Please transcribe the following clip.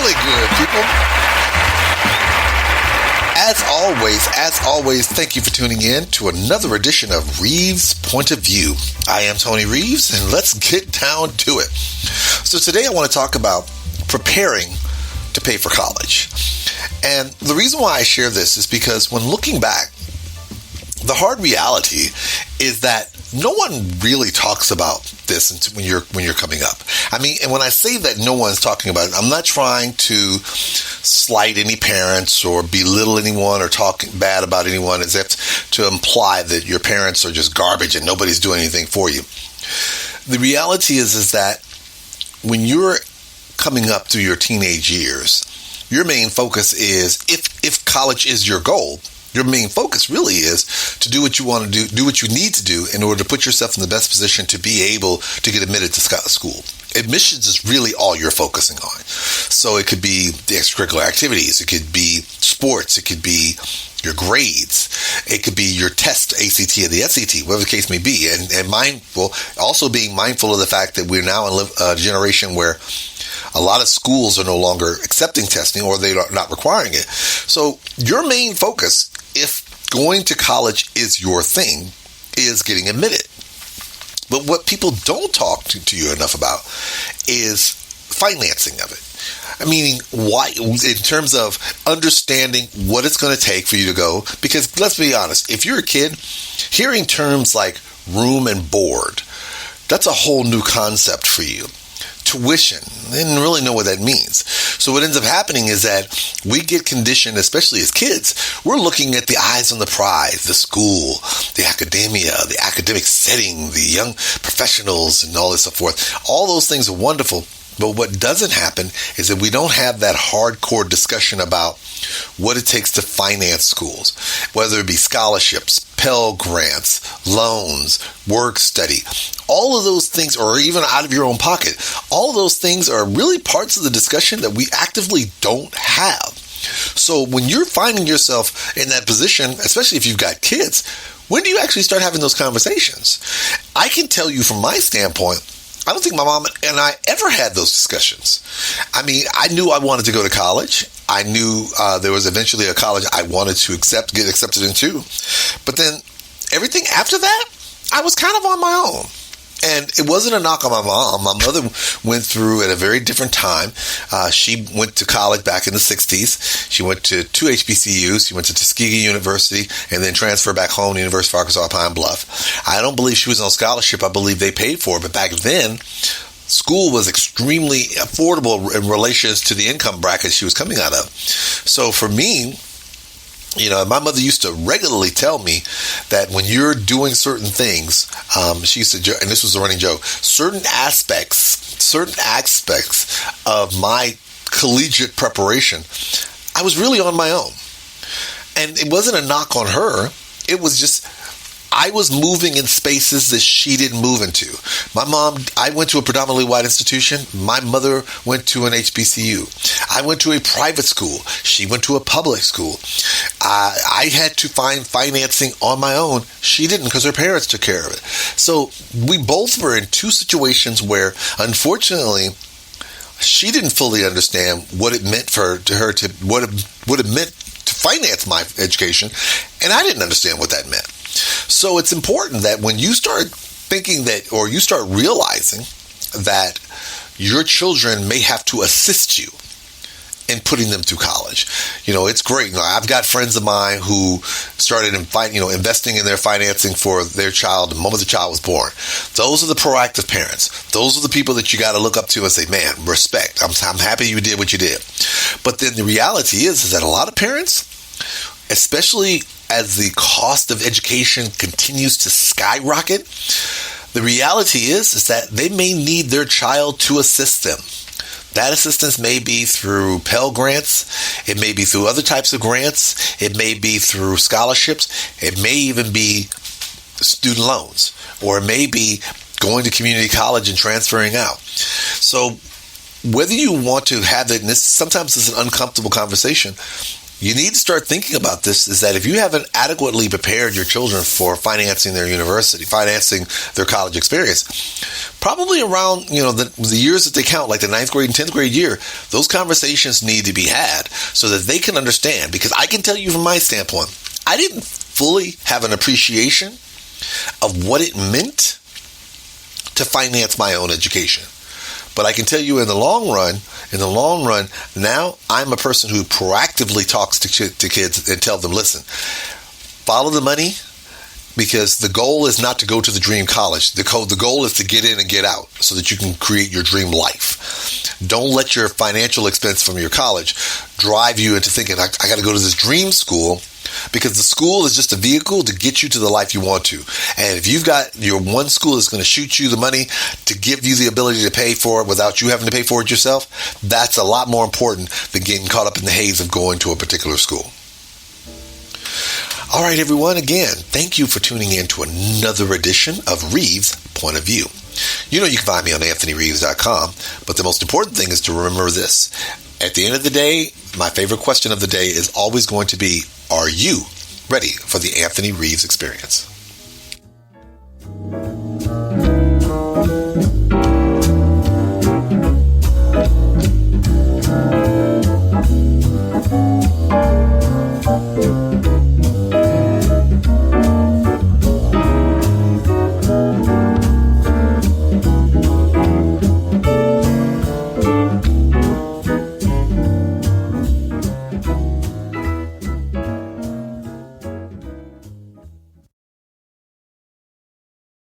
Jolly good, people. As always, thank you for tuning in to another edition of Reeves' Point of View. I am Tony Reeves, and let's get down to it. So today I want to talk about preparing to pay for college. And the reason why I share this is because when looking back, the hard reality is that no one really talks about this when you're coming up. I mean, and when I say that no one's talking about it, I'm not trying to slight any parents or belittle anyone or talk bad about anyone as if to imply that your parents are just garbage and nobody's doing anything for you. The reality is that when you're coming up through your teenage years, your main focus is, if college is your goal, your main focus really is to do what you want to do what you need to do in order to put yourself in the best position to be able to get admitted to school. Admissions is really all you're focusing on. So it could be the extracurricular activities, it could be sports, it could be your grades, it could be your test, ACT and the SAT, whatever the case may be. And mindful, also being mindful of the fact that we're now in a generation where a lot of schools are no longer accepting testing or they're not requiring it. So your main focus, if going to college is your thing, is getting admitted. But what people don't talk to you enough about is financing of it. I mean, why, in terms of understanding what it's going to take for you to go. Because let's be honest, if you're a kid, hearing terms like room and board, that's a whole new concept for you. Tuition, they didn't really know what that means. So what ends up happening is that we get conditioned, especially as kids, we're looking at the eyes on the prize, the school, the academia, the academic setting, the young professionals and all this so forth. All those things are wonderful. But what doesn't happen is that we don't have that hardcore discussion about what it takes to finance schools, whether it be scholarships, Pell Grants, loans, work study, all of those things, or even out of your own pocket. All of those things are really parts of the discussion that we actively don't have. So when you're finding yourself in that position, especially if you've got kids, when do you actually start having those conversations? I can tell you from my standpoint, I don't think my mom and I ever had those discussions. I mean, I knew I wanted to go to college. I knew there was eventually a college I wanted to get accepted into. But then everything after that, I was kind of on my own. And it wasn't a knock on my mom. My mother went through at a very different time. She went to college back in the 60s. She went to 2 HBCUs. She went to Tuskegee University and then transferred back home to University of Arkansas Pine Bluff. I don't believe she was on scholarship. I believe they paid for it. But back then, school was extremely affordable in relation to the income bracket she was coming out of. So for me, you know, my mother used to regularly tell me that when you're doing certain things, she used to, and this was a running joke, certain aspects of my collegiate preparation, I was really on my own. And it wasn't a knock on her. It was just, I was moving in spaces that she didn't move into. My mom, I went to a predominantly white institution. My mother went to an HBCU. I went to a private school. She went to a public school. I had to find financing on my own. She didn't because her parents took care of it. So we both were in two situations where, unfortunately, she didn't fully understand what it meant what it meant to finance my education, and I didn't understand what that meant. So it's important that when you start thinking that, or you start realizing that your children may have to assist you in putting them through college, you know, it's great. You know, I've got friends of mine who started investing in their financing for their child the moment the child was born. Those are the proactive parents. Those are the people that you got to look up to and say, man, respect. I'm happy you did what you did. But then the reality is that a lot of parents, especially as the cost of education continues to skyrocket, the reality is that they may need their child to assist them. That assistance may be through Pell Grants. It may be through other types of grants. It may be through scholarships. It may even be student loans. Or it may be going to community college and transferring out. So whether you want to have it, and this sometimes is an uncomfortable conversation, you need to start thinking about this, is that if you haven't adequately prepared your children for financing their university, financing their college experience, probably around, the years that they count, like the 9th grade and 10th grade year, those conversations need to be had so that they can understand. Because I can tell you from my standpoint, I didn't fully have an appreciation of what it meant to finance my own education. But I can tell you in the long run, now I'm a person who proactively talks to kids and tell them, listen, follow the money, because the goal is not to go to the dream college. The goal is to get in and get out so that you can create your dream life. Don't let your financial expense from your college drive you into thinking, I got to go to this dream school, because the school is just a vehicle to get you to the life you want to. And if you've got your one school that's going to shoot you the money to give you the ability to pay for it without you having to pay for it yourself, that's a lot more important than getting caught up in the haze of going to a particular school. All right, everyone, again, thank you for tuning in to another edition of Reeves' Point of View. You can find me on AnthonyReeves.com, but the most important thing is to remember this. At the end of the day, my favorite question of the day is always going to be, are you ready for the Anthony Reeves experience?